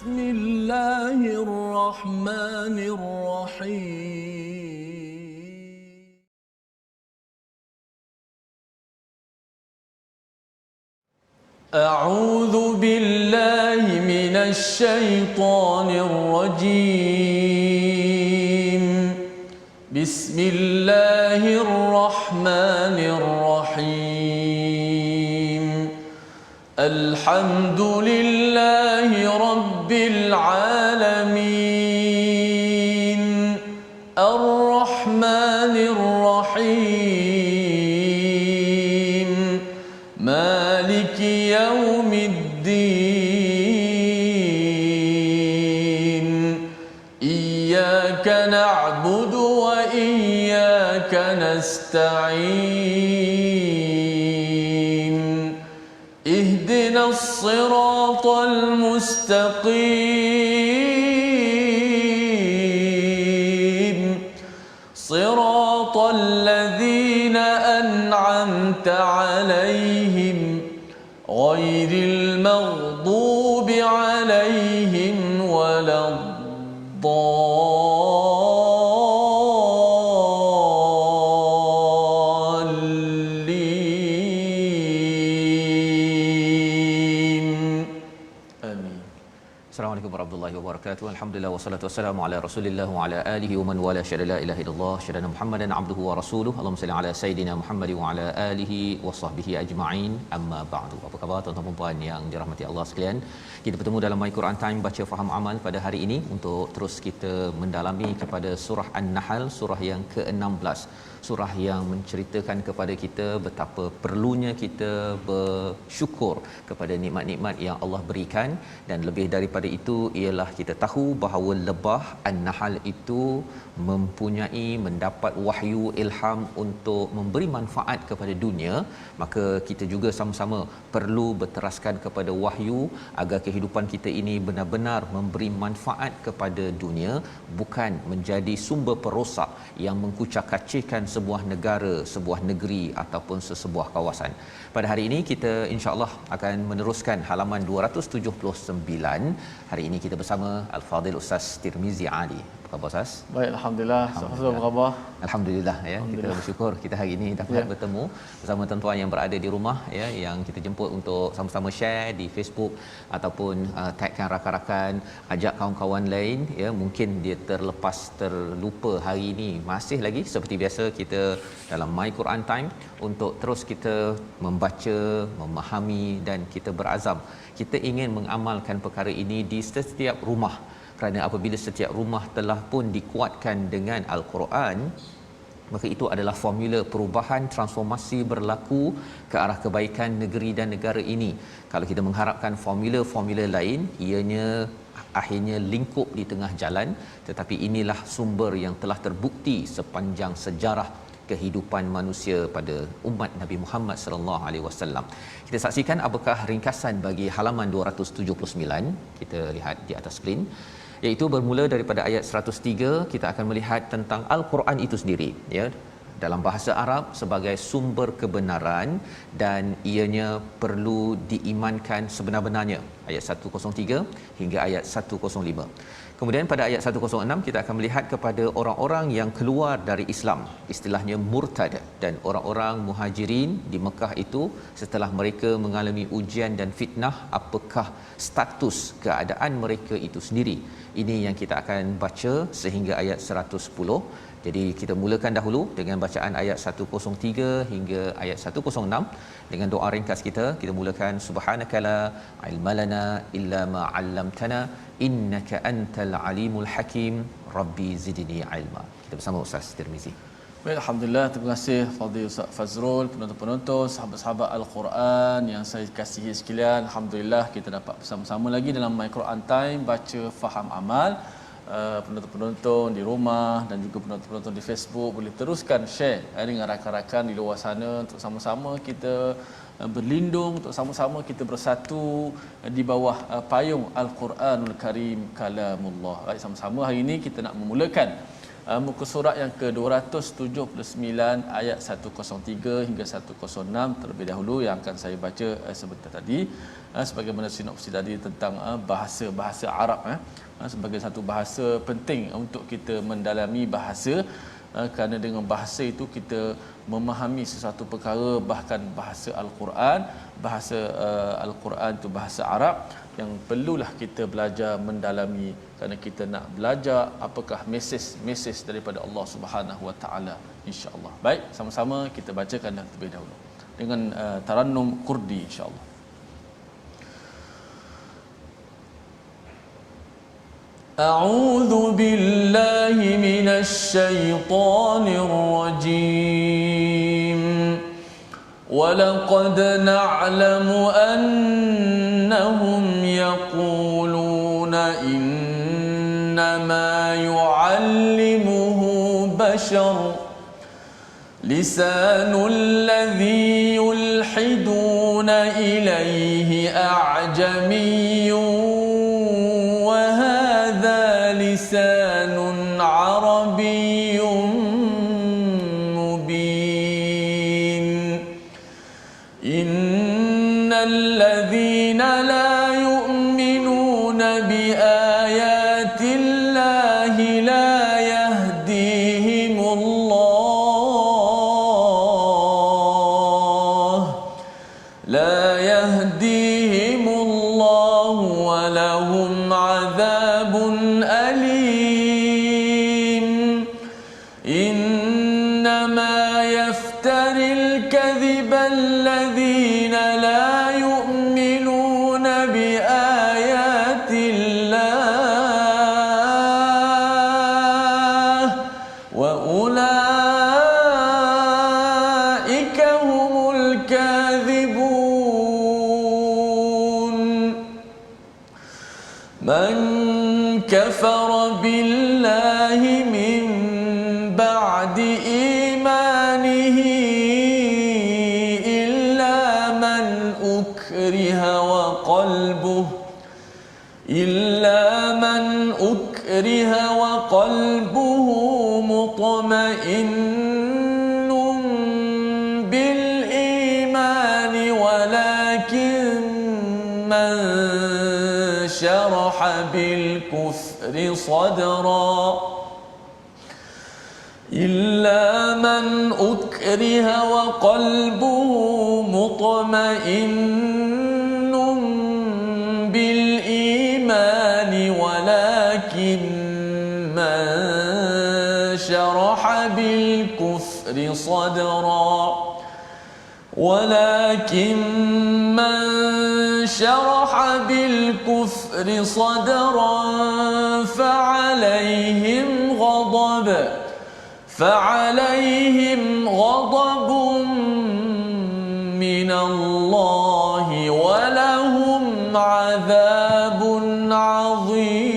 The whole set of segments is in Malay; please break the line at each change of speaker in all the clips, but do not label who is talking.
بسم الله الرحمن الرحيم أعوذ بالله من الشيطان الرجيم بسم الله الرحمن الرحيم الحمد لله رب العالمين الرحمن الرحيم مالك يوم الدين إياك نعبد وإياك نستعين اهدنا الصراط المستقيم صراط الذين أنعمت عليهم غير المغضوب عليهم ولا الضالين آمين.
Assalamualaikum warahmatullahi wabarakatuh. Alhamdulillah wassalatu wassalamu ala Rasulillah wa ala alihi wa man wala syada la ilaha illallah syada Muhammadan abduhu wa rasuluhu. Allahumma salli ala sayidina Muhammad wa ala alihi wa sahbihi ajma'in. Amma ba'du. Apa khabar tuan-tuan dan puan yang dirahmati Allah sekalian? Kita bertemu dalam My Quran Time baca faham amal pada hari ini untuk terus kita mendalami kepada surah An-Nahl, surah yang ke-16. Surah yang menceritakan kepada kita betapa perlunya kita bersyukur kepada nikmat-nikmat yang Allah berikan, dan lebih daripada itu ialah kita tahu bahawa lebah An-Nahl itu mendapat wahyu ilham untuk memberi manfaat kepada dunia. Maka kita juga sama-sama perlu berteraskan kepada wahyu agar kehidupan kita ini benar-benar memberi manfaat kepada dunia, bukan menjadi sumber perosak yang mengkucak-kacirkan sebuah negara, sebuah negeri ataupun sesebuah kawasan. Pada hari ini kita insya-Allah akan meneruskan halaman 279. Hari ini kita bersama Al-Fadhil Ustaz Tirmizi Ali. Apa khabar Ustaz?
Baik, alhamdulillah. Apa khabar?
Alhamdulillah ya. Kita bersyukur kita hari ini dapat bertemu bersama tuan-tuan yang berada di rumah ya, yang kita jemput untuk sama-sama share di Facebook ataupun tagkan rakan-rakan, ajak kawan-kawan lain ya. Mungkin dia terlupa hari ini. Masih lagi seperti biasa kita dalam My Quran Time untuk terus kita membaca, memahami, dan kita berazam kita ingin mengamalkan perkara ini di setiap rumah. Kerana apabila setiap rumah telah pun dikuatkan dengan Al-Quran, maka itu adalah formula perubahan, transformasi berlaku ke arah kebaikan negeri dan negara ini. Kalau kita mengharapkan formula-formula lain, ianya akhirnya lingkup di tengah jalan. Tetapi inilah sumber yang telah terbukti sepanjang sejarah kehidupan manusia pada umat Nabi Muhammad sallallahu alaihi wasallam. Kita saksikan apakah ringkasan bagi halaman 279. Kita lihat di atas skrin, iaitu bermula daripada ayat 103. Kita akan melihat tentang Al-Quran itu sendiri ya, dalam bahasa Arab sebagai sumber kebenaran dan ianya perlu diimankan sebenar-benarnya, ayat 103 hingga ayat 105. Kemudian pada ayat 106 kita akan melihat kepada orang-orang yang keluar dari Islam, istilahnya murtad, dan orang-orang muhajirin di Mekah itu setelah mereka mengalami ujian dan fitnah, apakah status keadaan mereka itu sendiri. Ini yang kita akan baca sehingga ayat 110. Jadi kita mulakan dahulu dengan bacaan ayat 103 hingga ayat 106 dengan doa ringkas kita. Kita mulakan subhanakala ilmalana illa ma 'allamtana innaka antal alimul hakim rabbi zidni ilma. Kita bersama Ustaz Tirmizi.
Baik, alhamdulillah, terima kasih Fadil Ustaz Fazrul, penonton-penonton, sahabat-sahabat Al-Quran yang saya kasihi sekalian. Alhamdulillah kita dapat bersama-sama lagi dalam My Quran Time baca faham amal. Penonton-penonton di rumah dan juga penonton-penonton di Facebook boleh teruskan share dengan rakan-rakan di luar sana untuk sama-sama kita berlindung, untuk sama-sama kita bersatu di bawah payung Al-Quranul Karim kalamullah. Baik, sama-sama hari ini kita nak memulakan muka surat yang ke-279 ayat 103 hingga 106 terlebih dahulu yang akan saya baca sebentar tadi, sebagaimana sinopsis tadi tentang bahasa Arab sebagai satu bahasa penting untuk kita mendalami bahasa, kerana dengan bahasa itu kita memahami sesuatu perkara, bahkan bahasa Al-Quran, bahasa Al-Quran itu bahasa Arab yang perlulah kita belajar mendalami, kerana kita nak belajar apakah mesej daripada Allah Subhanahu Wa Taala, insya-Allah. Baik, sama-sama kita bacakan terlebih dahulu dengan tarannum Kurdi, insya-Allah. أعوذ بالله من الشيطان الرجيم ولقد نعلم أنهم يقولون إنما يعلمه بشر لسان الذي يلحدون إليه أعجمي لسان عربي مبين إن الذين لا يؤمنون بآيات الله لا يهديهم الله ولهم عذاب أليم إنما يفتري الكذب الذين لا يؤمنون بآيات الله وأولئك هم الكاذبون من كفر بالله من بعد إيمانه إلا من أكره وقلبه مطمئن بالإيمان ولكن من شرح بالكفر صدرا إلا من أكره وقلبه مطمئن بالإيمان ولكن من شرح بالكفر صدرا فعليهم غضب من الله ولهم عذاب عظيم.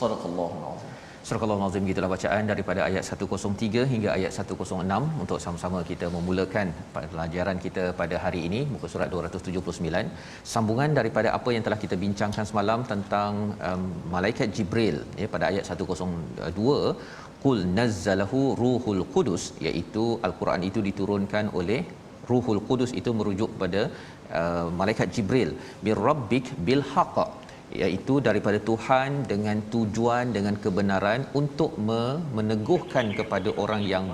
صدق الله العظيم.
Surah Al-Azim, gitulah bacaan daripada ayat 103 hingga ayat 106 untuk sama-sama kita memulakan pelajaran kita pada hari ini, muka surat 279. Sambungan daripada apa yang telah kita bincangkan semalam tentang malaikat Jibril pada ayat 102, qul nazzalahu ruhul qudus, iaitu al-Quran itu diturunkan oleh Ruhul Qudus, itu merujuk pada malaikat Jibril, bir rabbik bil haqq, iaitu daripada Tuhan dengan tujuan, dengan kebenaran untuk meneguhkan kepada orang yang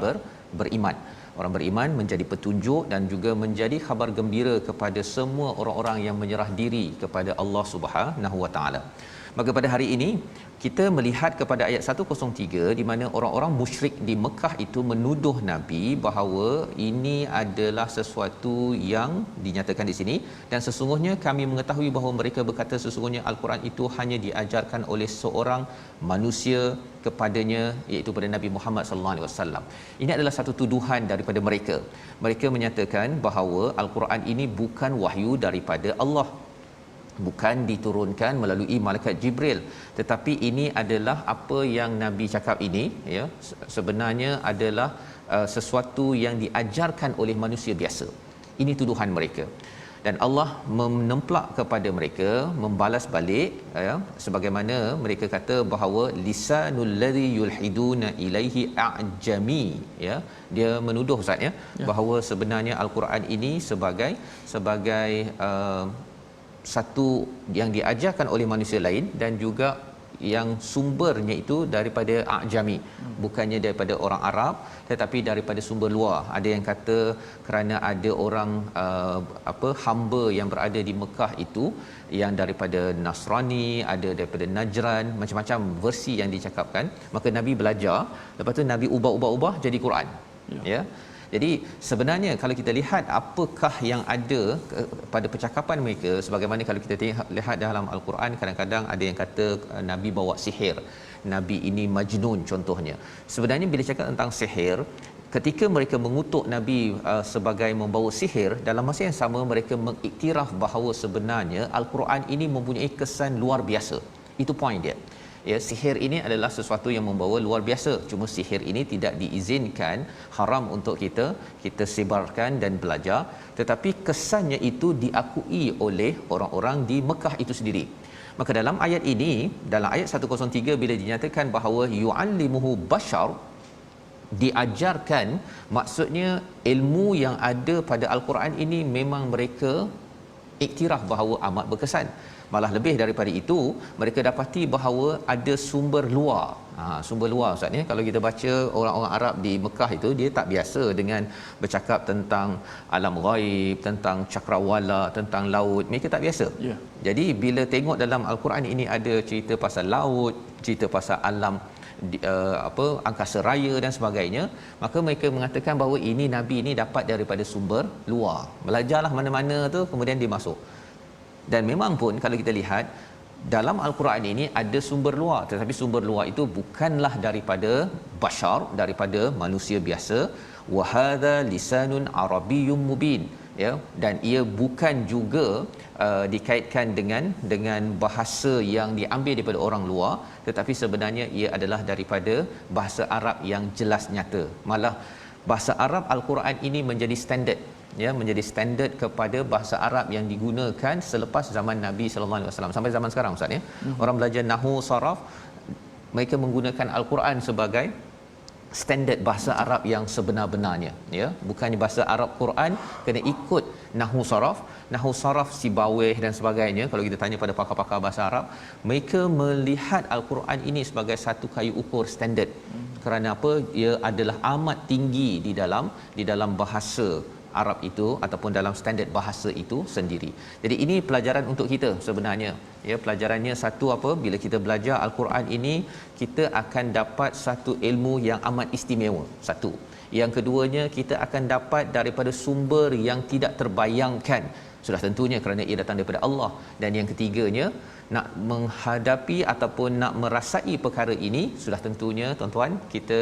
beriman. Orang beriman menjadi petunjuk dan juga menjadi khabar gembira kepada semua orang-orang yang menyerah diri kepada Allah Subhanahu Wa Taala. Maka pada hari ini kita melihat kepada ayat 103 di mana orang-orang musyrik di Mekah itu menuduh Nabi bahawa ini adalah sesuatu yang dinyatakan di sini, dan sesungguhnya kami mengetahui bahawa mereka berkata sesungguhnya Al-Quran itu hanya diajarkan oleh seorang manusia kepadanya, iaitu pada Nabi Muhammad sallallahu alaihi wasallam. Ini adalah satu tuduhan daripada mereka. Mereka menyatakan bahawa Al-Quran ini bukan wahyu daripada Allah, bukan diturunkan melalui malaikat Jibril, tetapi ini adalah apa yang Nabi cakap ini sebenarnya adalah sesuatu yang diajarkan oleh manusia biasa. Ini tuduhan mereka. dan Allah menemplak kepada mereka, membalas balik ya, sebagaimana mereka kata bahawa lisanul ladzi yulhiduna ilaihi a'jami ya, dia menuduh Ustaz ya, bahawa sebenarnya al-Quran ini sebagai satu yang diajarkan oleh manusia lain dan juga yang sumbernya itu daripada A'jami, bukannya daripada orang Arab tetapi daripada sumber luar. Ada yang kata kerana ada orang hamba yang berada di Mekah itu yang daripada Nasrani, ada daripada Najran, macam-macam versi yang dicakapkan, maka Nabi belajar, lepas tu Nabi ubah jadi Quran. Ya. Jadi sebenarnya kalau kita lihat apakah yang ada pada percakapan mereka, sebagaimana kalau kita lihat dalam al-Quran, kadang-kadang ada yang kata Nabi bawa sihir, Nabi ini majnun contohnya. Sebenarnya bila cakap tentang sihir, ketika mereka mengutuk Nabi sebagai membawa sihir, dalam masa yang sama mereka mengiktiraf bahawa sebenarnya al-Quran ini mempunyai kesan luar biasa. Itu point dia. Ya, sihir ini adalah sesuatu yang membawa luar biasa. Cuma sihir ini tidak diizinkan, haram untuk kita sebarkan dan belajar, tetapi kesannya itu diakui oleh orang-orang di Mekah itu sendiri. Maka dalam ayat ini, dalam ayat 103 bila dinyatakan bahawa yu'allimuhu bashar, diajarkan, maksudnya ilmu yang ada pada al-Quran ini memang mereka iktiraf bahawa amat berkesan. Malah lebih daripada itu, mereka dapati bahawa ada sumber luar. Sumber luar Ustaz ni, kalau kita baca orang-orang Arab di Mekah itu, dia tak biasa dengan bercakap tentang alam ghaib, tentang cakrawala, tentang laut. Mereka tak biasa. Yeah. Jadi bila tengok dalam al-Quran ini ada cerita pasal laut, cerita pasal alam angkasa raya dan sebagainya, maka mereka mengatakan bahawa ini Nabi ini dapat daripada sumber luar. Belajarlah mana-mana tu, kemudian dia masuk. Dan memang pun kalau kita lihat dalam al-Quran ini ada sumber luar, tetapi sumber luar itu bukanlah daripada bashar, daripada manusia biasa. Wa hadza lisanun arabiyyun mubin, ya, dan ia bukan juga dikaitkan dengan bahasa yang diambil daripada orang luar, tetapi sebenarnya ia adalah daripada bahasa Arab yang jelas nyata. Malah bahasa Arab al-Quran ini menjadi standard, ya, menjadi standard kepada bahasa Arab yang digunakan selepas zaman Nabi sallallahu alaihi wasallam sampai zaman sekarang Ustaz ya. Orang belajar nahwu, saraf, mereka menggunakan al-Quran sebagai standard bahasa Arab yang sebenar-benarnya, ya. Bukannya bahasa Arab Quran kena ikut nahwu saraf Sibawih dan sebagainya. Kalau kita tanya pada pakar-pakar bahasa Arab, mereka melihat al-Quran ini sebagai satu kayu ukur standard. Kerana apa? Ia adalah amat tinggi di dalam bahasa Arab itu ataupun dalam standard bahasa itu sendiri. Jadi ini pelajaran untuk kita sebenarnya. Ya, pelajarannya satu apa? Bila kita belajar al-Quran ini, kita akan dapat satu ilmu yang amat istimewa. Satu. Yang keduanya, kita akan dapat daripada sumber yang tidak terbayangkan. Sudah tentunya kerana ia datang daripada Allah. Dan yang ketiganya, nak menghadapi ataupun nak merasai perkara ini, sudah tentunya tuan-tuan, kita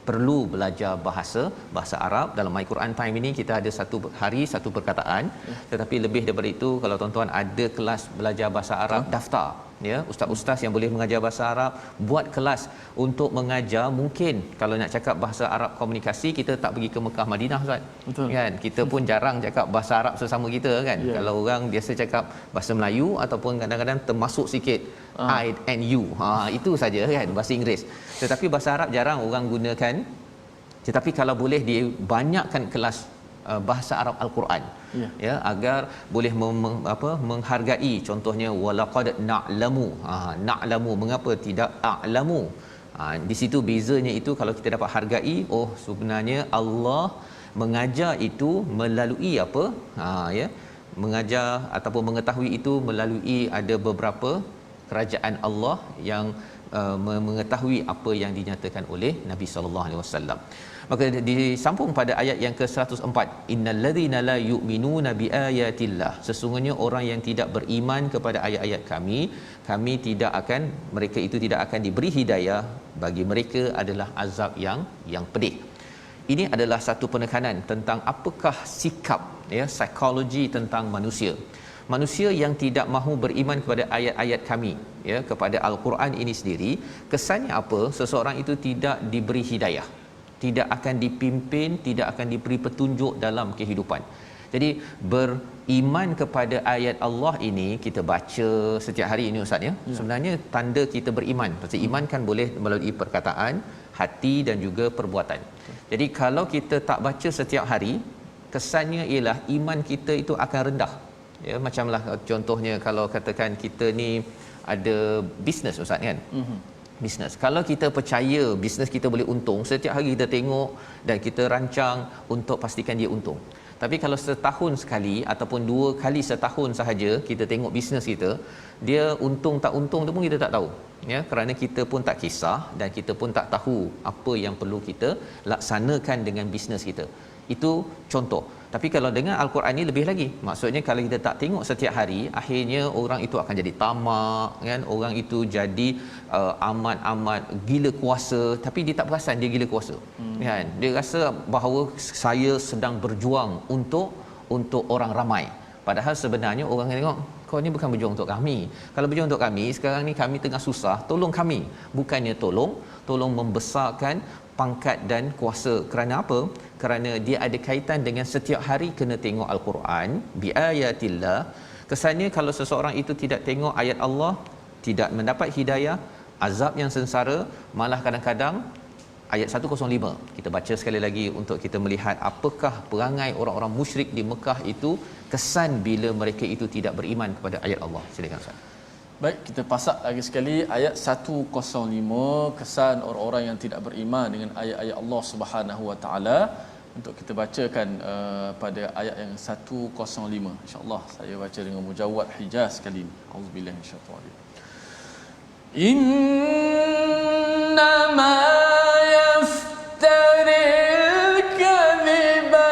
perlu belajar bahasa Arab. Dalam My Quran Time ini kita ada satu hari satu perkataan, tetapi lebih daripada itu, kalau tuan-tuan ada kelas belajar bahasa Arab, daftar, ya, ustaz-ustaz yang boleh mengajar bahasa Arab, buat kelas untuk mengajar. Mungkin kalau nak cakap bahasa Arab komunikasi, kita tak pergi ke Mekah Madinah Ustaz. Betul. Kan kita pun jarang cakap bahasa Arab sesama kita kan. Kalau orang biasa cakap bahasa Melayu ataupun kadang-kadang termasuk sikit I and you, itu saja kan bahasa Inggeris. Tetapi bahasa Arab jarang orang gunakan. Tetapi kalau boleh dibanyakkan kelas bahasa Arab al-Quran, ya, agar boleh menghargai. Contohnya walaqad na'lamu, na'lamu, mengapa tidak a'lamu? Di situ bezanya itu, kalau kita dapat hargai, oh sebenarnya Allah mengajar itu melalui apa? Ya, mengajar ataupun mengetahui itu melalui ada beberapa kerajaan Allah yang mengetahui apa yang dinyatakan oleh Nabi sallallahu alaihi wasallam. Maka disambung pada ayat yang ke-104, innal ladzina la yu'minuna biayatillah, sesungguhnya orang yang tidak beriman kepada ayat-ayat kami tidak akan, mereka itu tidak akan diberi hidayah, bagi mereka adalah azab yang pedih. Ini adalah satu penekanan tentang apakah sikap, ya, psikologi tentang manusia yang tidak mahu beriman kepada ayat-ayat kami, ya, kepada al-Quran ini sendiri. Kesannya apa? Seseorang itu tidak diberi hidayah, tidak akan dipimpin, tidak akan diberi petunjuk dalam kehidupan. Jadi beriman kepada ayat Allah ini kita baca setiap hari ini ustaz ya. Sebenarnya tanda kita beriman. Pasal iman kan boleh melalui perkataan, hati dan juga perbuatan. Jadi kalau kita tak baca setiap hari, kesannya ialah iman kita itu akan rendah. Ya, macamlah contohnya kalau katakan kita ni ada bisnes ustaz kan. Bisnes. Kalau kita percaya bisnes kita boleh untung, setiap hari kita tengok dan kita rancang untuk pastikan dia untung. Tapi kalau setahun sekali ataupun 2 kali setahun sahaja kita tengok bisnes kita, dia untung tak untung tu pun kita tak tahu. Ya, kerana kita pun tak kisah dan kita pun tak tahu apa yang perlu kita laksanakan dengan bisnes kita. Itu contoh. Tapi kalau dengan Al-Quran ni lebih lagi. Maksudnya kalau kita tak tengok setiap hari, akhirnya orang itu akan jadi tamak kan, orang itu jadi amat-amat gila kuasa tapi dia tak perasan dia gila kuasa. Kan? Dia rasa bahawa saya sedang berjuang untuk orang ramai. Padahal sebenarnya orang tengok kau ni bukan berjuang untuk kami. Kalau berjuang untuk kami, sekarang ni kami tengah susah, tolong kami. Bukannya tolong membesarkan pangkat dan kuasa. Kerana apa? Kerana dia ada kaitan dengan setiap hari kena tengok Al-Quran, bi ayatillah. Kesannya kalau seseorang itu tidak tengok ayat Allah, tidak mendapat hidayah, azab yang sengsara, malah kadang-kadang ayat 105 kita baca sekali lagi untuk kita melihat apakah perangai orang-orang musyrik di Mekah itu, kesan bila mereka itu tidak beriman kepada ayat Allah. Silakan Ustaz.
Baik, kita pasak lagi sekali ayat 105, kesan orang-orang yang tidak beriman dengan ayat-ayat Allah Subhanahu Wa Taala. Untuk kita bacakan pada ayat yang 105. Insya-Allah saya baca dengan mujawwad Hijaz kali ini. Auzubillahi minasyaitanir rajim. Innama yaftaril kadhiba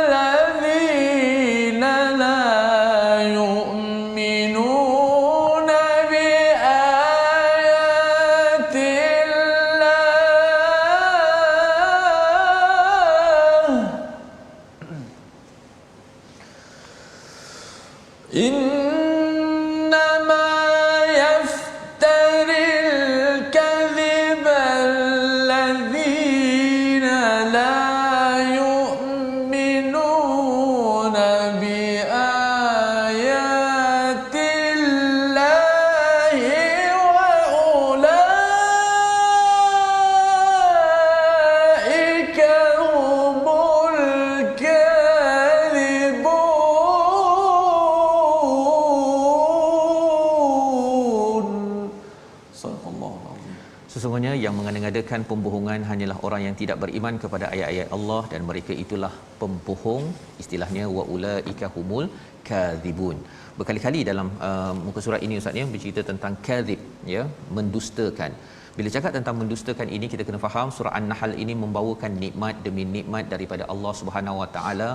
alladhina la yu'minuna bi ayatillah. Innama yaftaril kadhiba alladhina la yu'minuna bi ayatillahi wa ulaika humul kadhibun. Sadaqallahu alazim.
Sesungguhnya yang mengada-ngadakan pembohongan hanyalah orang yang tidak beriman kepada ayat-ayat Allah dan mereka itulah pembohong. Istilahnya wa ulaika humul kadzibun. Berkali-kali dalam muka surat ini ustaz ya bercerita tentang kadzib ya, mendustakan. Bila cakap tentang mendustakan ini, kita kena faham surah An-Nahl ini membawakan nikmat demi nikmat daripada Allah Subhanahu Wa Taala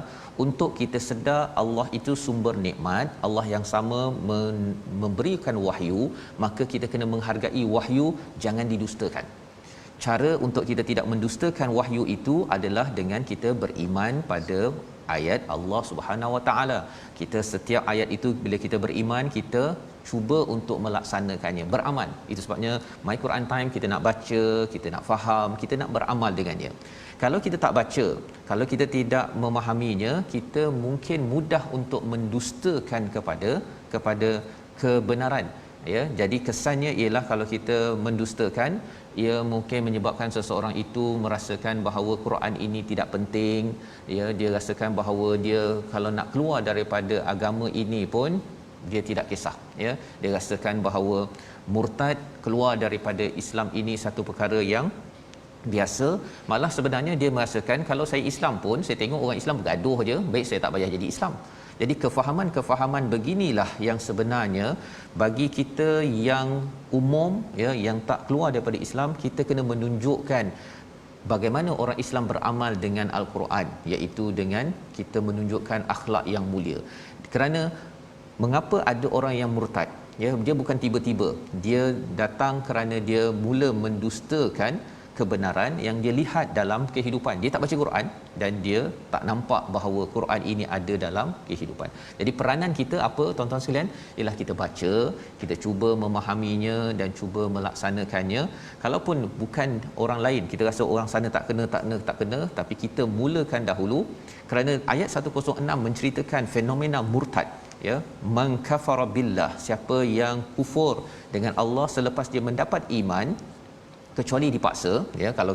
untuk kita sedar Allah itu sumber nikmat, Allah yang sama memberikan wahyu, maka kita kena menghargai wahyu, jangan didustakan. Cara untuk kita tidak mendustakan wahyu itu adalah dengan kita beriman pada ayat Allah Subhanahu Wa Taala. Kita setiap ayat itu bila kita beriman, kita cuba untuk melaksanakannya, beramal. Itu sebabnya My Quran Time kita nak baca, kita nak faham, kita nak beramal dengannya. Kalau kita tak baca, kalau kita tidak memahaminya, kita mungkin mudah untuk mendustakan kepada kebenaran. Ya, jadi kesannya ialah kalau kita mendustakan, ia mungkin menyebabkan seseorang itu merasakan bahawa Quran ini tidak penting, ya, dia rasakan bahawa dia kalau nak keluar daripada agama ini pun dia tidak kisah, ya, dia rasakan bahawa murtad, keluar daripada Islam ini satu perkara yang biasa. Malah sebenarnya dia merasakan kalau saya Islam pun, saya tengok orang Islam bergaduh je, baik saya tak payah jadi Islam. Jadi kefahaman-kefahaman beginilah yang sebenarnya bagi kita yang umum, ya, yang tak keluar daripada Islam, kita kena menunjukkan bagaimana orang Islam beramal dengan Al-Quran, iaitu dengan kita menunjukkan akhlak yang mulia. Kerana mengapa ada orang yang murtad, ya, dia bukan tiba-tiba dia datang kerana dia mula mendustakan kebenaran yang dia lihat dalam kehidupan. Dia tak baca Quran dan dia tak nampak bahawa Quran ini ada dalam kehidupan. Jadi peranan kita apa tuan-tuan sekalian? Ialah kita baca, kita cuba memahaminya dan cuba melaksanakannya. Kalaupun bukan orang lain, kita rasa orang sana tak kena, tapi kita mulakan dahulu, kerana ayat 106 menceritakan fenomena murtad, ya, man kafara billah, siapa yang kufur dengan Allah selepas dia mendapat iman, kecuali dipaksa, ya. Kalau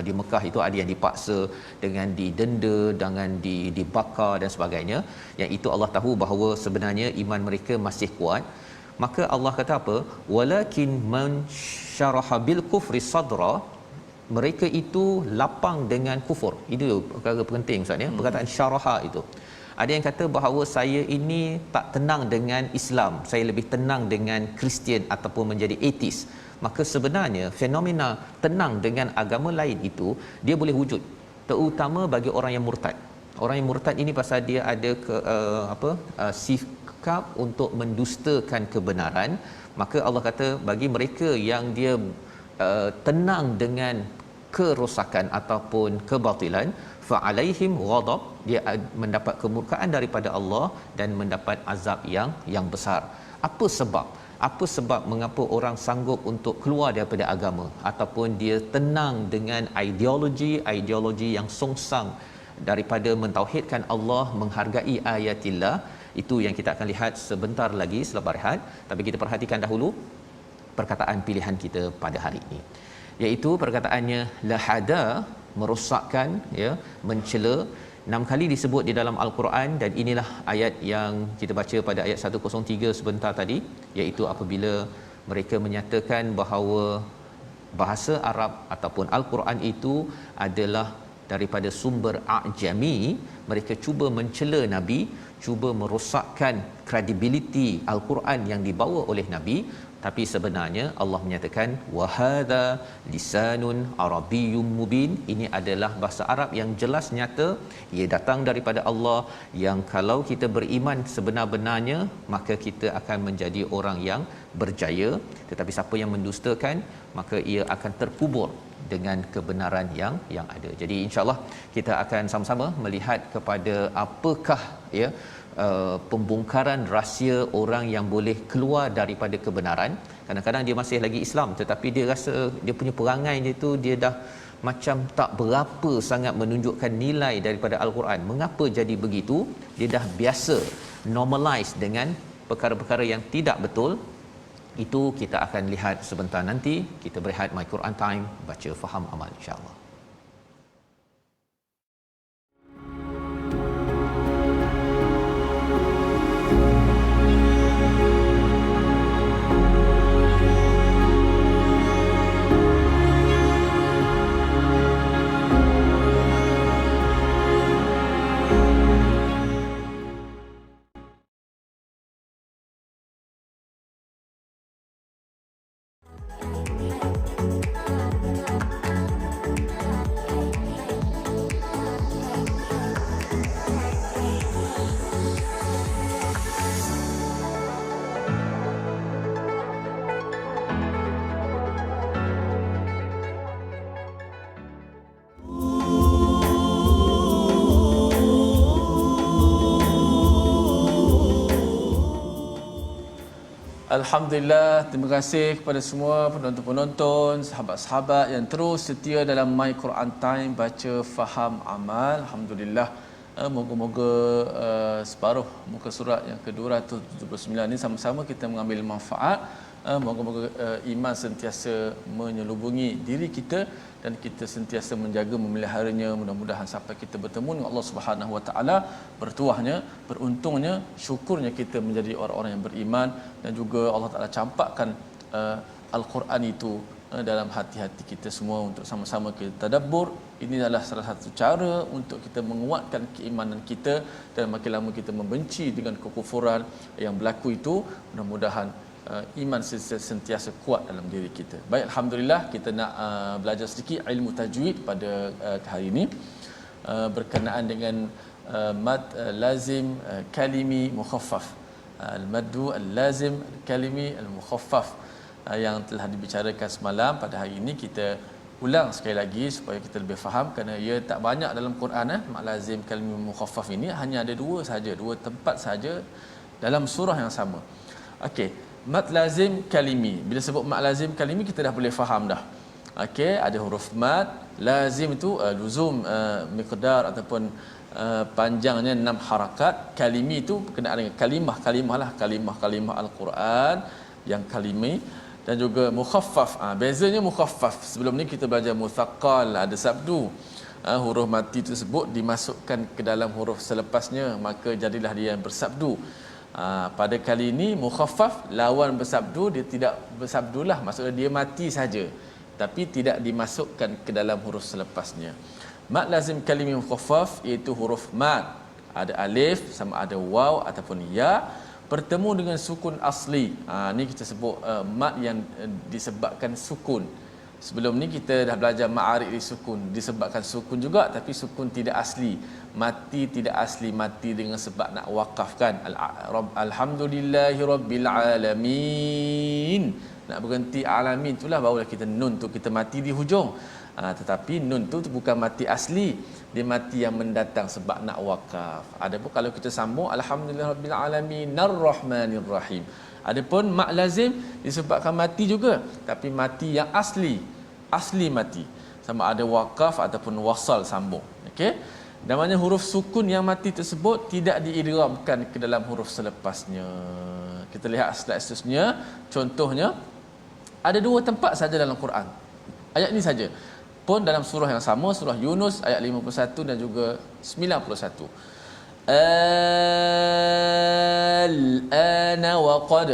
di Mekah itu ada yang dipaksa dengan didenda, dengan dibakar dan sebagainya, yang itu Allah tahu bahawa sebenarnya iman mereka masih kuat. Maka Allah kata apa? Walakin man syaraha bil kufri sadra, mereka itu lapang dengan kufur. Itu perkara penting Ustaz, ya. Perkataan syaraha itu, ada yang kata bahawa saya ini tak tenang dengan Islam, saya lebih tenang dengan Kristian ataupun menjadi ateis. Maka sebenarnya fenomena tenang dengan agama lain itu dia boleh wujud, terutama bagi orang yang murtad. Orang yang murtad ini pasal dia ada sikap untuk mendustakan kebenaran. Maka Allah kata bagi mereka yang dia tenang dengan kerosakan ataupun kebatilan, fa alaihim ghadab, dia mendapat kemurkaan daripada Allah dan mendapat azab yang besar. Apa sebab mengapa orang sanggup untuk keluar daripada agama ataupun dia tenang dengan ideologi yang songsang daripada mentauhidkan Allah, menghargai ayatillah? Itu yang kita akan lihat sebentar lagi selepas rehat. Tapi kita perhatikan dahulu perkataan pilihan kita pada hari ini, iaitu perkataannya lahada, merosakkan, ya, mencela. 6 kali disebut di dalam Al-Quran, dan inilah ayat yang kita baca pada ayat 103 sebentar tadi, iaitu apabila mereka menyatakan bahawa bahasa Arab ataupun Al-Quran itu adalah daripada sumber a'jami. Mereka cuba mencela Nabi, cuba merosakkan kredibiliti Al-Quran yang dibawa oleh Nabi. Tapi sebenarnya Allah menyatakan wa hadza lisanun arabiyyum mubin, ini adalah bahasa Arab yang jelas nyata, ia datang daripada Allah, yang kalau kita beriman sebenar-benarnya maka kita akan menjadi orang yang berjaya. Tetapi siapa yang mendustakan, maka ia akan terkubur dengan kebenaran yang ada. Jadi insya-Allah kita akan sama-sama melihat kepada apakah, ya, pembongkaran rahsia orang yang boleh keluar daripada kebenaran. Kadang-kadang dia masih lagi Islam, tetapi dia rasa dia punya perangai dia tu, dia dah macam tak berapa sangat menunjukkan nilai daripada Al-Quran. Mengapa jadi begitu? Dia dah biasa normalize dengan perkara-perkara yang tidak betul. Itu kita akan lihat sebentar nanti. Kita berehat My Quran Time, baca faham amal, insya-Allah.
Alhamdulillah, terima kasih kepada semua penonton-penonton, sahabat-sahabat yang terus setia dalam My Quran Time, baca faham amal. Alhamdulillah, moga-moga separuh muka surat yang ke-279 ini sama-sama kita mengambil manfaat. Moga-moga iman sentiasa menyelubungi diri kita dan kita sentiasa menjaga memeliharanya. Mudah-mudahan sampai kita bertemu dengan Allah Subhanahu Wa Taala, bertuahnya, beruntungnya, syukurnya kita menjadi orang-orang yang beriman, dan juga Allah Taala campakkan Al-Quran itu dalam hati-hati kita semua untuk sama-sama kita tadabbur. Ini adalah salah satu cara untuk kita menguatkan keimanan kita, dan makin lama kita membenci dengan kekufuran yang berlaku itu, mudah-mudahan iman sentiasa kuat dalam diri kita. Baik, alhamdulillah, kita nak belajar sedikit ilmu tajwid pada hari ini berkenaan dengan mad lazim kalimi mukhaffaf. Al-maddu al-lazim kalimi al-mukhaffaf yang telah dibicarakan semalam. Pada hari ini kita ulang sekali lagi supaya kita lebih faham, kerana ia tak banyak dalam Quran. Mak lazim kalimi mukhaffaf ini hanya ada dua saja, dua tempat saja dalam surah yang sama. Okey, mat lazim kalimi. Bila sebut mat lazim kalimi kita dah boleh faham dah. Okey, ada huruf mat lazim itu luzum miqdar ataupun panjangnya 6 harakat. Kalimi itu berkenaan dengan kalimah lah, kalimah Al-Quran yang kalimi. Dan juga mukhaffaf. Bezanya mukhaffaf. Sebelum ni kita belajar muthaqqal, ada sabdu. Huruf mati tersebut dimasukkan ke dalam huruf selepasnya, maka jadilah dia yang bersabdu. Pada kali ini mukhaffaf, lawan bersabdu, dia tidak bersabdulah, maksudnya dia mati saja, tapi tidak dimasukkan ke dalam huruf selepasnya. Mat lazim kalimi mukhaffaf iaitu huruf mat, ada alif sama ada waw ataupun ya, bertemu dengan sukun asli. Ni kita sebut mat yang disebabkan sukun. Sebelum ni kita dah belajar ma'arif di sukun, disebabkan sukun juga tapi sukun tidak asli. Mati tidak asli, mati dengan sebab nak wakafkan. Alhamdulillahirabbil alamin. Nak berhenti alamin itulah barulah kita nun tu kita mati di hujung. Tetapi nun tu bukan mati asli, dia mati yang mendatang sebab nak wakaf. Adapun kalau kita sambung alhamdulillahirabbil alamin arrahmanirrahim, adapun mak lazim disebabkan mati juga, tapi mati yang asli mati, sama ada wakaf ataupun wasal sambung. Okey, namanya huruf sukun yang mati tersebut tidak diidghamkan ke dalam huruf selepasnya. Kita lihat slide seterusnya. Contohnya ada dua tempat saja dalam Quran, ayat ini saja pun dalam surah yang sama, surah Yunus ayat 51 dan juga 91. Al-ana wa qad,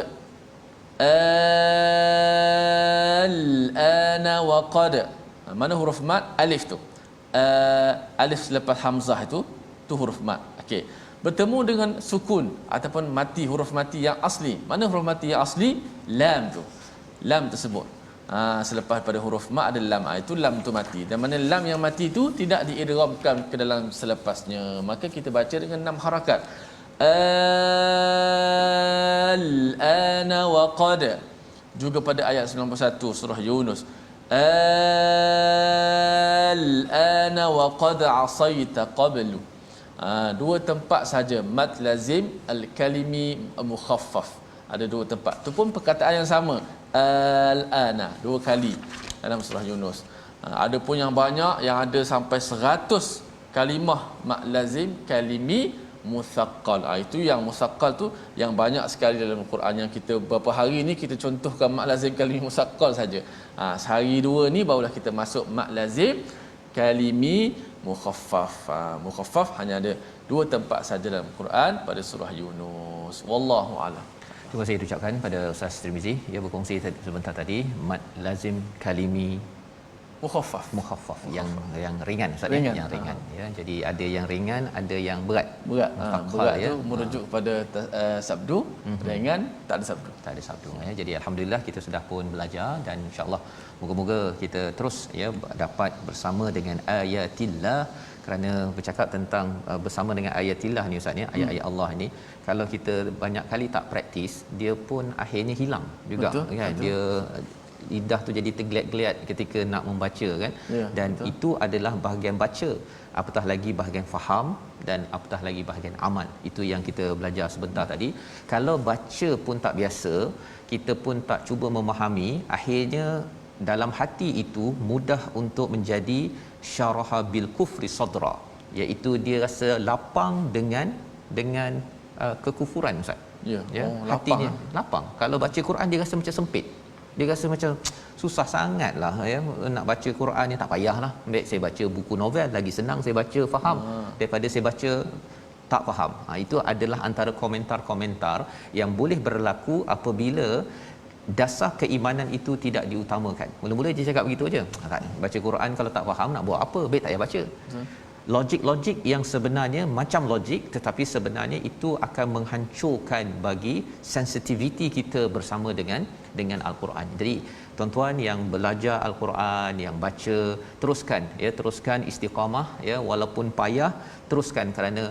al-ana wa qad. Mana huruf mat? Alif tu. Alif selepas hamzah itu huruf mat. Okey, bertemu dengan sukun ataupun mati, huruf mati yang asli. Mana huruf mati yang asli? Lam tu. Lam tersebut. Selepas pada huruf mat ada lam, itu lam tu mati. Dan mana lam yang mati itu tidak diidghamkan ke dalam selepasnya, maka kita baca dengan 6 harakat. Al-ana wa qad. Juga pada ayat 91 surah Yunus, al-ana wa qad asaita qablu. Dua tempat saja mad lazim al-kalimi mukhaffaf, ada dua tempat. Tu pun perkataan yang sama, al-ana, dua kali dalam surah Yunus. Ada pun yang banyak, yang ada sampai 100 kalimah mak lazim kalimi muthaqqal. Itu yang muthaqqal tu yang banyak sekali dalam Quran, yang kita beberapa hari ni kita contohkan mak lazim kalimi muthaqqal saja. Sehari dua ni barulah kita masuk mak lazim kalimi mukhaffaf. Mukhaffaf hanya ada dua tempat saja dalam Quran, pada surah Yunus. Wallahu a'lam.
Terima kasih diucapkan pada Ustaz Tirmizi, ia berkongsi sebentar tadi mat lazim kalimi mukhaffaf yang ringan Ustaz, yang ringan ya. Jadi ada yang ringan, ada yang berat.
Berat ya, tu merujuk pada sabdu. Ringan tak ada sabdu
ya. Jadi alhamdulillah kita sudah pun belajar, dan insya-Allah moga-moga kita terus ya dapat bersama dengan ayatillah. Kerana bercakap tentang bersama dengan ayatillah ni Ustaz ni, ayat-ayat Allah ni, kalau kita banyak kali tak praktis, dia pun akhirnya hilang juga. Betul, kan betul. Dia lidah tu jadi tergeliat-geliat ketika nak membaca kan ya, dan betul. Itu adalah bahagian baca, apatah lagi bahagian faham, dan apatah lagi bahagian amal. Itu yang kita belajar sebentar tadi. Kalau baca pun tak biasa, kita pun tak cuba memahami, akhirnya dalam hati itu mudah untuk menjadi syaraha bil kufri sadra, iaitu dia rasa lapang dengan kekufuran Ustaz. Ya, hatinya lapang. Kalau baca Quran dia rasa macam sempit. Dia rasa macam susah sangatlah ya, nak baca Quran ni tak payahlah. Baik saya baca buku novel, lagi senang saya baca faham daripada saya baca tak faham. Itu adalah antara komentar-komentar yang boleh berlaku apabila dasar keimanan itu tidak diutamakan. Mula-mula dia cakap begitu aja. Baca Quran kalau tak faham nak buat apa? Baik tak payah baca. Logik-logik yang sebenarnya macam logik, tetapi sebenarnya itu akan menghancurkan bagi sensitiviti kita bersama dengan Al-Quran. Jadi tuan-tuan yang belajar Al-Quran, yang baca, teruskan istiqamah ya, walaupun payah, teruskan, kerana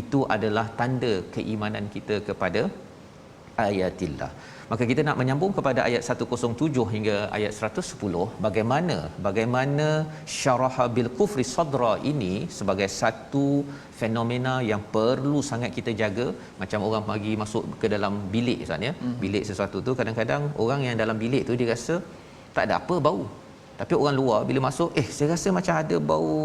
itu adalah tanda keimanan kita kepada ayatillah. Maka kita nak menyambung kepada ayat 107 hingga ayat 110, bagaimana syaraha bil kufri sadra ini sebagai satu fenomena yang perlu sangat kita jaga. Macam orang pagi masuk ke dalam bilik Ustaz ya. Bilik sesuatu tu kadang-kadang orang yang dalam bilik tu dia rasa tak ada apa bau. Tapi orang luar bila masuk, saya rasa macam ada bau,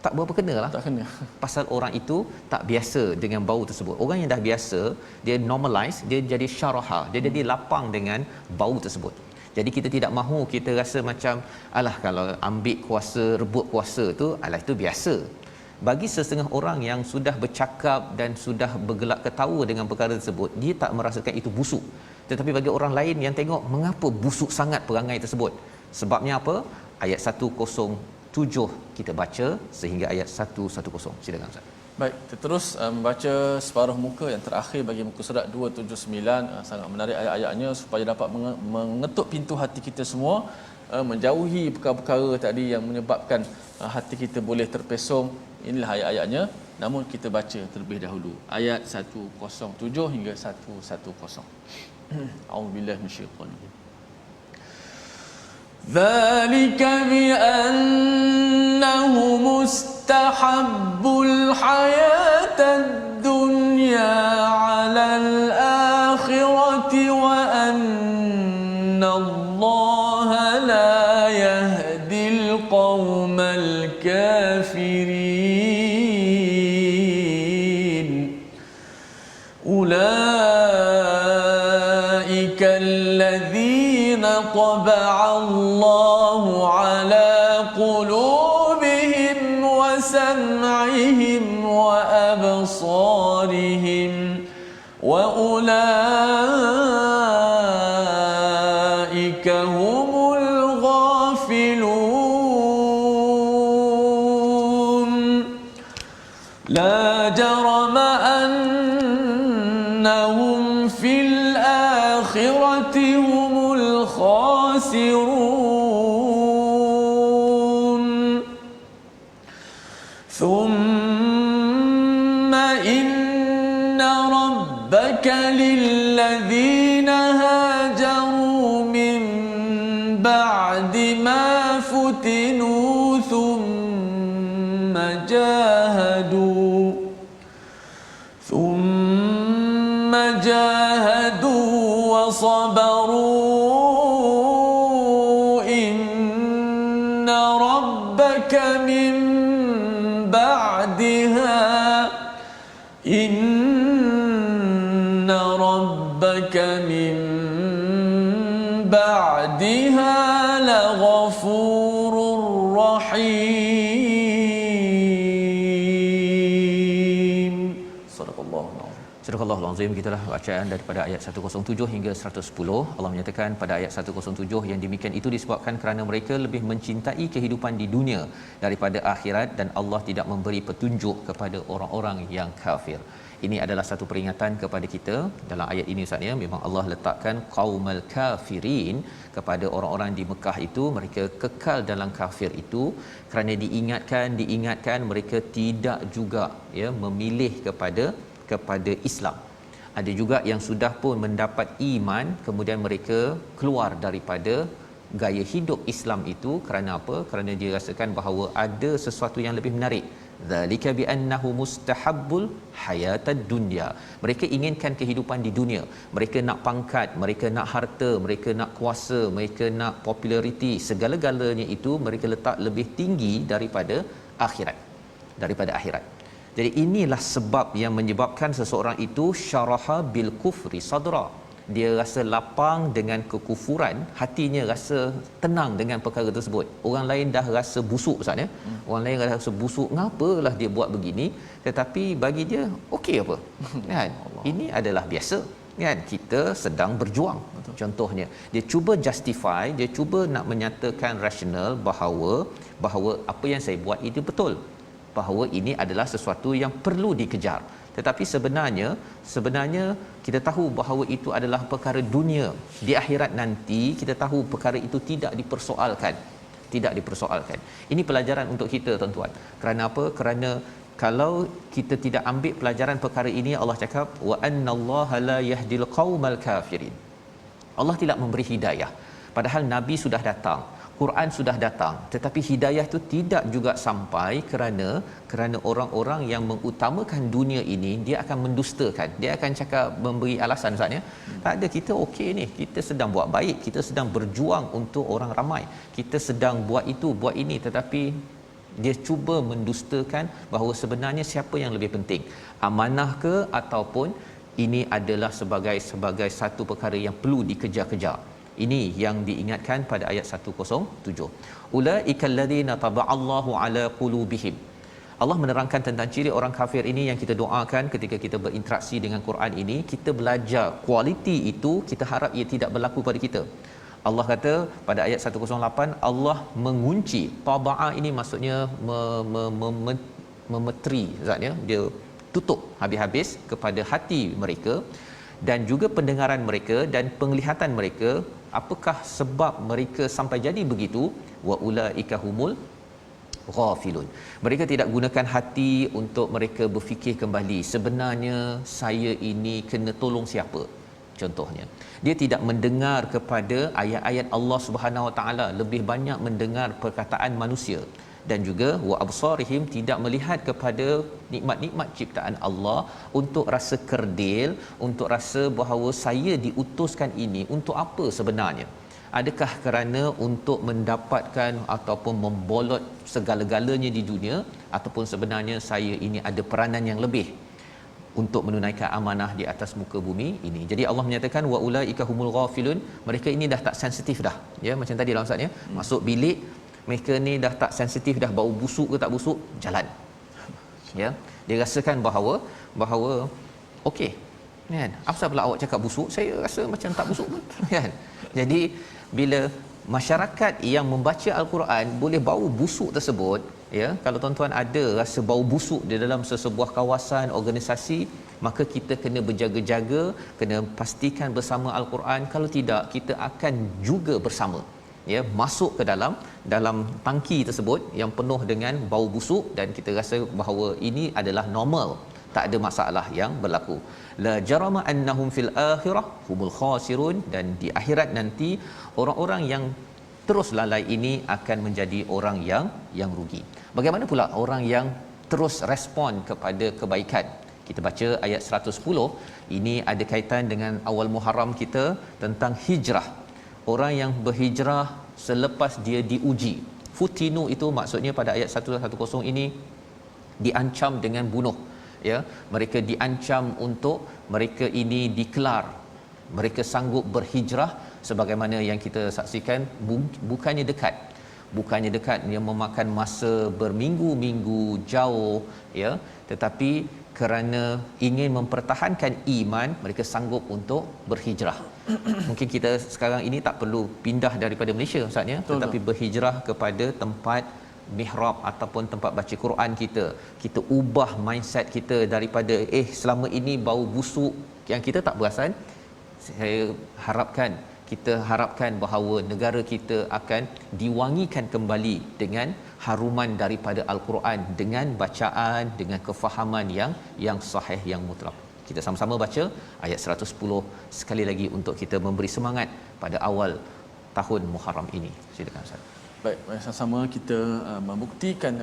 tak berapa kena lah.
Tak kena.
Pasal orang itu tak biasa dengan bau tersebut. Orang yang dah biasa, dia normalize, dia jadi syaraha, dia jadi lapang dengan bau tersebut. Jadi kita tidak mahu kita rasa macam alah kalau ambil kuasa, rebut kuasa tu, alah itu biasa. Bagi setengah orang yang sudah bercakap dan sudah bergelak ketawa dengan perkara tersebut, dia tak merasakan itu busuk. Tetapi bagi orang lain yang tengok, mengapa busuk sangat perangai tersebut? Sebabnya apa? Ayat 107 kita baca sehingga ayat 110. Silakan Ustaz.
Baik, kita terus membaca separuh muka yang terakhir bagi muka surat 279. Sangat menarik ayat-ayatnya supaya dapat mengetuk pintu hati kita semua, menjauhi perkara-perkara tadi yang menyebabkan hati kita boleh terpesong. Inilah ayat-ayatnya. Namun kita baca terlebih dahulu ayat 107 hingga 110. A'udzubillahi minasyaitanir rajim. ذلك بأنه مستحب الحياة الدنيا على الآخرة وأن الله لا يهدي القوم الكافرين أولئك الذين طبع الله على قلوبهم وسمعهم وأبصارهم وأولئك هم الغافلون لا جرم أنهم في الآخرة هم الخاسرون ثم إن ربك للذين هاجروا من بعد ما فتنوا ثم جاهدوا وصبروا إن ربك من بعدها لغفور رحيم. صدق الله العظيم.
Surah Al-Azim, gitulah bacaan daripada ayat 107 hingga 110. Allah menyatakan pada ayat 107 yang demikian itu disebabkan kerana mereka lebih mencintai kehidupan di dunia daripada akhirat dan Allah tidak memberi petunjuk kepada orang-orang yang kafir. Ini adalah satu peringatan kepada kita dalam ayat ini Ustaz ya. Memang Allah letakkan qaumul kafirin kepada orang-orang di Mekah itu, mereka kekal dalam kafir itu kerana diingatkan mereka tidak juga ya memilih kepada Islam. Ada juga yang sudah pun mendapat iman kemudian mereka keluar daripada gaya hidup Islam itu kerana apa? Kerana dia rasakan bahawa ada sesuatu yang lebih menarik. Zalika bi annahu mustahabbul hayatad dunya. Mereka inginkan kehidupan di dunia. Mereka nak pangkat, mereka nak harta, mereka nak kuasa, mereka nak populariti, segala-galanya itu mereka letak lebih tinggi daripada akhirat. Jadi inilah sebab yang menyebabkan seseorang itu syaraha bil kufri sadra. Dia rasa lapang dengan kekufuran, hatinya rasa tenang dengan perkara tersebut. Orang lain dah rasa busuk Ustaz ya. Orang lain rasa busuk, ngapalah dia buat begini, tetapi bagi dia okey apa? Kan? Ini adalah biasa. Kan? Kita sedang berjuang. Contohnya, dia cuba justify, dia cuba nak menyatakan rasional bahawa apa yang saya buat itu betul. Bahawa ini adalah sesuatu yang perlu dikejar. Tetapi sebenarnya kita tahu bahawa itu adalah perkara dunia. Di akhirat nanti kita tahu perkara itu tidak dipersoalkan. Ini pelajaran untuk kita tuan-tuan. Kerana apa? Kerana kalau kita tidak ambil pelajaran perkara ini, Allah cakap wa annallaha la yahdil qaumal kafirin. Allah tidak memberi hidayah. Padahal Nabi sudah datang, Quran sudah datang, tetapi hidayah itu tidak juga sampai kerana orang-orang yang mengutamakan dunia ini dia akan mendustakan. Dia akan cakap memberi alasan Ustaz ya. Tak ada, kita okey ni, kita sedang buat baik, kita sedang berjuang untuk orang ramai. Kita sedang buat itu, buat ini, tetapi dia cuba mendustakan bahawa sebenarnya siapa yang lebih penting, amanah ke ataupun ini adalah sebagai satu perkara yang perlu dikejar-kejar. Ini yang diingatkan pada ayat 107. Ulaikal ladzina taba'allahu ala qulubihim. Allah menerangkan tentang ciri orang kafir ini yang kita doakan ketika kita berinteraksi dengan Quran ini, kita belajar kualiti itu, kita harap ia tidak berlaku pada kita. Allah kata pada ayat 108, Allah mengunci. Taba'a ini maksudnya memetri, Ustaz ya. Dia tutup habis-habis kepada hati mereka dan juga pendengaran mereka dan penglihatan mereka. Apakah sebab mereka sampai jadi begitu? Wa ulaika humul ghafilun. Mereka tidak gunakan hati untuk mereka berfikir kembali, sebenarnya saya ini kena tolong siapa. Contohnya, dia tidak mendengar kepada ayat-ayat Allah Subhanahu Wa Taala, lebih banyak mendengar perkataan manusia. Dan juga wa absarihim, tidak melihat kepada nikmat-nikmat ciptaan Allah untuk rasa kerdil, untuk rasa bahawa saya diutuskan ini untuk apa sebenarnya. Adakah kerana untuk mendapatkan ataupun membolot segala-galanya di dunia, ataupun sebenarnya saya ini ada peranan yang lebih untuk menunaikan amanah di atas muka bumi ini. Jadi Allah menyatakan wa ulaika humul ghafilun, mereka ini dah tak sensitif dah. Ya, macam tadi lah Ustaz ya. Masuk bilik, mereka ni dah tak sensitif dah, bau busuk ke tak busuk, jalan. Ya, dia rasakan bahawa okey. Kan? Apa pula awak cakap busuk? Saya rasa macam tak busuk pun. Kan? Jadi bila masyarakat yang membaca al-Quran boleh bau busuk tersebut, ya, kalau tuan-tuan ada rasa bau busuk di dalam sesebuah kawasan organisasi, maka kita kena berjaga-jaga, kena pastikan bersama al-Quran. Kalau tidak, kita akan juga bersama, ya, masuk ke dalam tangki tersebut yang penuh dengan bau busuk, dan kita rasa bahawa ini adalah normal, tak ada masalah yang berlaku. La jarama annahum fil akhirah humul khasirun, dan di akhirat nanti orang-orang yang terus lalai ini akan menjadi orang yang rugi. Bagaimana pula orang yang terus respon kepada kebaikan? Kita baca ayat 110, ini ada kaitan dengan awal Muharram kita tentang hijrah. Orang yang berhijrah selepas dia diuji. Futinu itu maksudnya pada ayat 110 ini diancam dengan bunuh, ya. Mereka diancam untuk mereka ini dikelar, mereka sanggup berhijrah sebagaimana yang kita saksikan. Bukannya dekat, dia memakan masa berminggu-minggu jauh, ya, tetapi kerana ingin mempertahankan iman, mereka sanggup untuk berhijrah. Mungkin kita sekarang ini tak perlu pindah daripada Malaysia Ustaz ya, tetapi berhijrah kepada tempat mihrab ataupun tempat baca Quran kita. Kita ubah mindset kita daripada selama ini bau busuk yang kita tak perasan. Kita harapkan bahawa negara kita akan diwangikan kembali dengan haruman daripada al-Quran, dengan bacaan, dengan kefahaman yang sahih, yang mutlak. Kita sama-sama baca ayat 110 sekali lagi untuk kita memberi semangat pada awal tahun Muharram ini. Silakan Ustaz.
Baik, sama-sama kita membuktikan,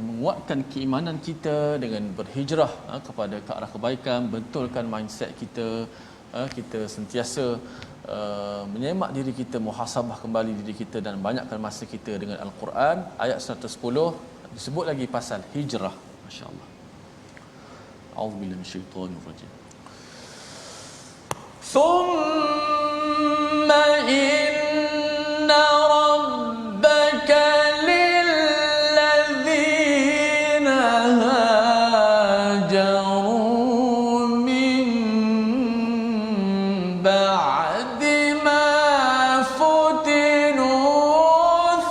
menguatkan keimanan kita dengan berhijrah kepada ke arah kebaikan, betulkan mindset kita. Kita sentiasa menyemak diri kita, muhasabah kembali diri kita dan banyakkan masa kita dengan Al-Quran. Ayat 110 disebut lagi pasal hijrah. Masya-Allah. A'udzubillahi minasyaitonir rajim. Summa inna rabbaka lilladzina hajaru min ba'di ma futinu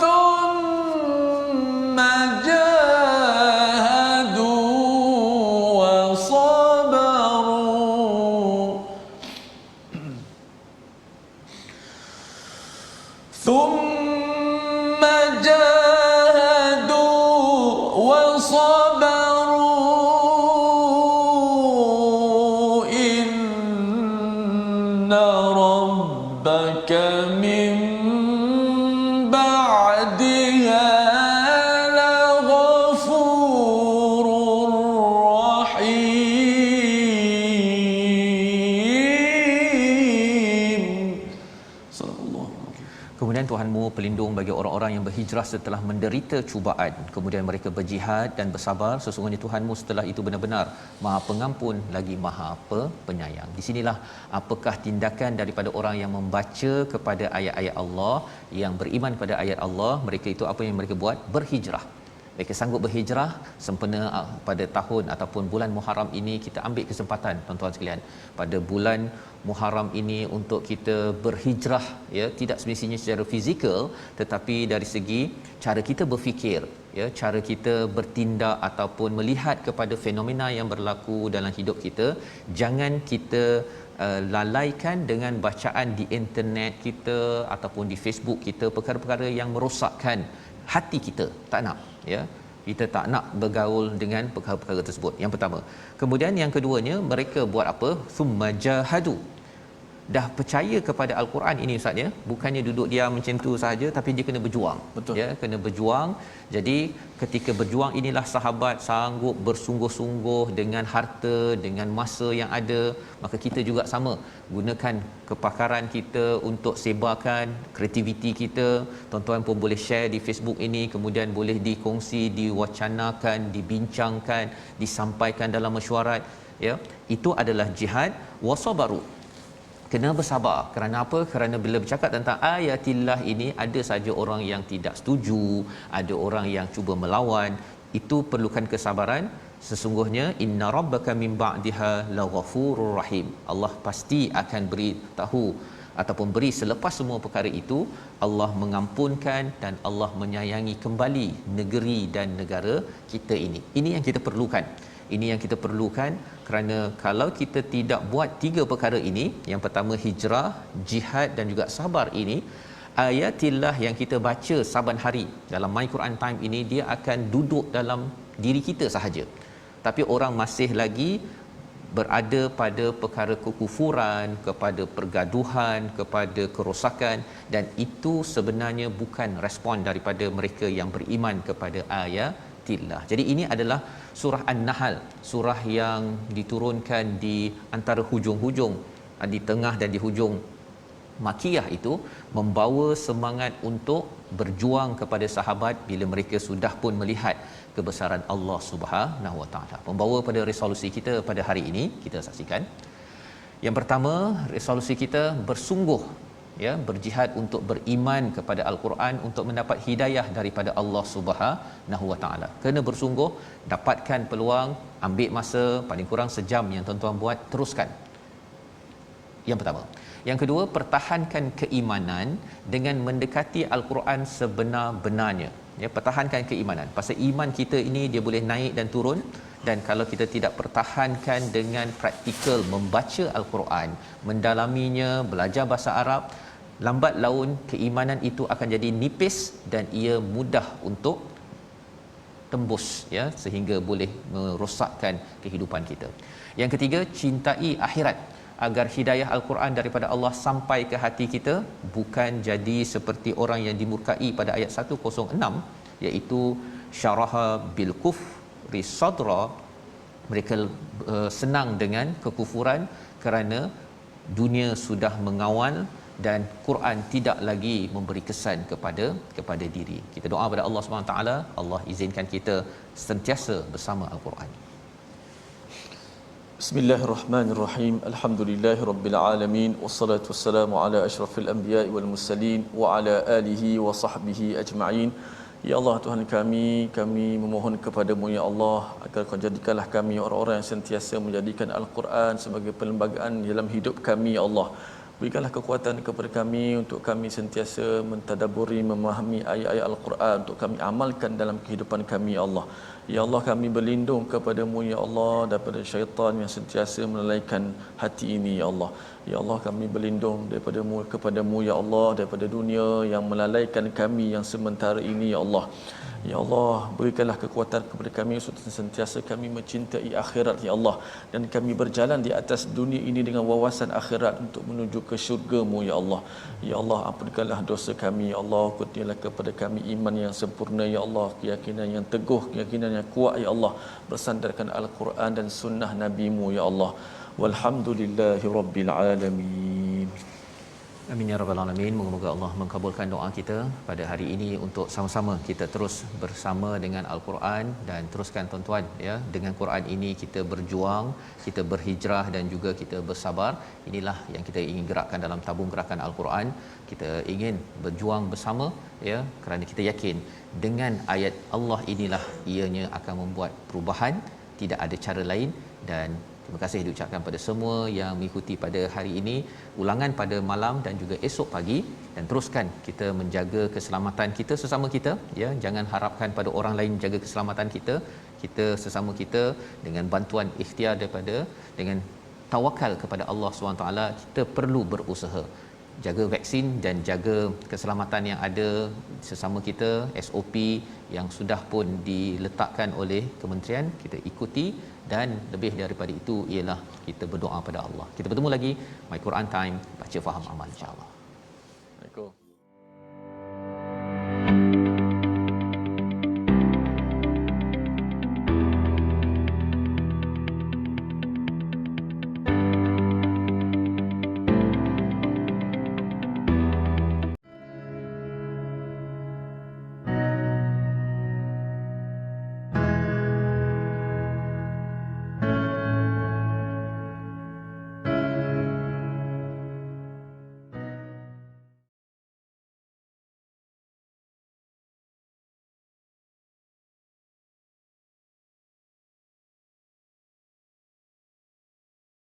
thumma jahadu wa sabaru
pelindung bagi orang-orang yang berhijrah setelah menderita cubaan, kemudian mereka berjihad dan bersabar. Sesungguhnya Tuhanmu setelah itu benar-benar Maha Pengampun lagi Maha Penyayang. Di sinilah apakah tindakan daripada orang yang membaca kepada ayat-ayat Allah, yang beriman pada ayat Allah. Mereka itu apa yang mereka buat? Berhijrah. Mereka sanggup berhijrah sempena pada tahun ataupun bulan Muharram ini. Kita ambil kesempatan tuan-tuan sekalian pada bulan Muharram ini untuk kita berhijrah, ya, tidak semestinya secara fizikal tetapi dari segi cara kita berfikir, ya, cara kita bertindak ataupun melihat kepada fenomena yang berlaku dalam hidup kita. Jangan kita lalaikan dengan bacaan di internet kita ataupun di Facebook kita perkara-perkara yang merosakkan hati kita. Tak nak, ya, kita tak nak bergaul dengan perkara-perkara tersebut. Yang pertama. Kemudian yang keduanya, mereka buat apa? Thumma jahadu. Dah percaya kepada al-Quran ini ustaz, ya, bukannya duduk diam macam tu sahaja, tapi dia kena berjuang.
Betul.
Ya, kena berjuang. Jadi ketika berjuang inilah sahabat sanggup bersungguh-sungguh dengan harta, dengan masa yang ada. Maka kita juga sama, gunakan kepakaran kita untuk sebarkan kreativiti kita. Tuan-tuan pun boleh share di Facebook ini, kemudian boleh dikongsi, diwacanakan, dibincangkan, disampaikan dalam mesyuarat, ya. Itu adalah jihad. Wasabaru, kena bersabar. Kerana apa? Kerana bila bercakap tentang ayatillah ini, ada saja orang yang tidak setuju, ada orang yang cuba melawan. Itu perlukan kesabaran. Sesungguhnya inna rabbaka min ba'daha laghafurur rahim. Allah pasti akan beri tahu ataupun beri selepas semua perkara itu, Allah mengampunkan dan Allah menyayangi kembali negeri dan negara kita ini. Ini yang kita perlukan. Ini yang kita perlukan, kerana kalau kita tidak buat tiga perkara ini, yang pertama hijrah, jihad dan juga sabar ini, ayatillah yang kita baca saban hari dalam My Quran Time ini, dia akan duduk dalam diri kita sahaja. Tapi orang masih lagi berada pada perkara kekufuran, kepada pergaduhan, kepada kerosakan, dan itu sebenarnya bukan respon daripada mereka yang beriman kepada ayatillah. Jadi ini adalah surah An-Nahl, surah yang diturunkan di antara hujung-hujung, di tengah dan di hujung Makiyah itu, membawa semangat untuk berjuang kepada sahabat bila mereka sudah pun melihat kebesaran Allah Subhanahu Wa Taala. Membawa pada resolusi kita pada hari ini, kita saksikan. Yang pertama, resolusi kita bersungguh, ya, berjihad untuk beriman kepada al-Quran, untuk mendapat hidayah daripada Allah Subhanahu Wa Taala. Kena bersungguh, dapatkan peluang, ambil masa paling kurang sejam yang tuan-tuan buat, teruskan. Yang pertama. Yang kedua, pertahankan keimanan dengan mendekati al-Quran sebenar-benarnya. Ya, pertahankan keimanan. Pasal iman kita ini dia boleh naik dan turun, dan kalau kita tidak pertahankan dengan praktikal membaca al-Quran, mendalaminya, belajar bahasa Arab, lambat laun keimanan itu akan jadi nipis dan ia mudah untuk tembus, ya, sehingga boleh merosakkan kehidupan kita. Yang ketiga, cintai akhirat agar hidayah al-Quran daripada Allah sampai ke hati kita, bukan jadi seperti orang yang dimurkai pada ayat 106, iaitu syaraha bil kufri sadra. Mereka senang dengan kekufuran kerana dunia sudah mengawal dan Quran tidak lagi memberi kesan kepada diri. Kita doa pada Allah Subhanahu taala, Allah izinkan kita sentiasa bersama al-Quran.
Bismillahirrahmanirrahim. Alhamdulillahirabbil alamin, wassalatu wassalamu ala asyrafil anbiya'i wal mursalin wa ala alihi wa sahbihi ajma'in. Ya Allah, Tuhan kami memohon kepadamu ya Allah, agar Kau jadikanlah kami orang-orang yang sentiasa menjadikan Al-Quran sebagai perlembagaan dalam hidup kami ya Allah. Berikanlah kekuatan kepada kami untuk kami sentiasa mentadabburi, memahami ayat-ayat Al-Quran, untuk kami amalkan dalam kehidupan kami ya Allah. Ya Allah, kami berlindung kepadamu ya Allah daripada syaitan yang sentiasa melalaikan hati ini ya Allah. Ya Allah, kami berlindung kepadamu ya Allah daripada dunia yang melalaikan kami yang sementara ini ya Allah. Ya Allah, berikanlah kekuatan kepada kami untuk sentiasa kami mencintai akhirat ya Allah, dan kami berjalan di atas dunia ini dengan wawasan akhirat untuk menuju ke syurga-Mu ya Allah. Ya Allah, ampunkanlah dosa kami ya Allah, kurnialah kepada kami iman yang sempurna ya Allah, keyakinan yang teguh, keyakinan yang kuat ya Allah, bersandarkan Al-Quran dan sunnah Nabi-Mu ya Allah. Walhamdulillahi rabbil alamin.
Amin ya rabbal alamin. Moga-moga Allah mengabulkan doa kita pada hari ini untuk sama-sama kita terus bersama dengan Al-Quran dan teruskan tuan-tuan ya, dengan Quran ini kita berjuang, kita berhijrah dan juga kita bersabar. Inilah yang kita ingin gerakkan dalam tabung gerakan Al-Quran. Kita ingin berjuang bersama ya, kerana kita yakin dengan ayat Allah inilah ianya akan membuat perubahan, tidak ada cara lain. Dan terima kasih diucapkan pada semua yang mengikuti pada hari ini, ulangan pada malam dan juga esok pagi, dan teruskan kita menjaga keselamatan kita sesama kita ya. Jangan harapkan pada orang lain jaga keselamatan kita. Kita sesama kita dengan bantuan ikhtiar daripada, dengan tawakal kepada Allah SWT, kita perlu berusaha jaga vaksin dan jaga keselamatan yang ada sesama kita. SOP yang sudah pun diletakkan oleh kementerian kita ikuti, dan lebih daripada itu ialah kita berdoa pada Allah. Kita bertemu lagi My Quran Time, baca faham amal, insya-Allah.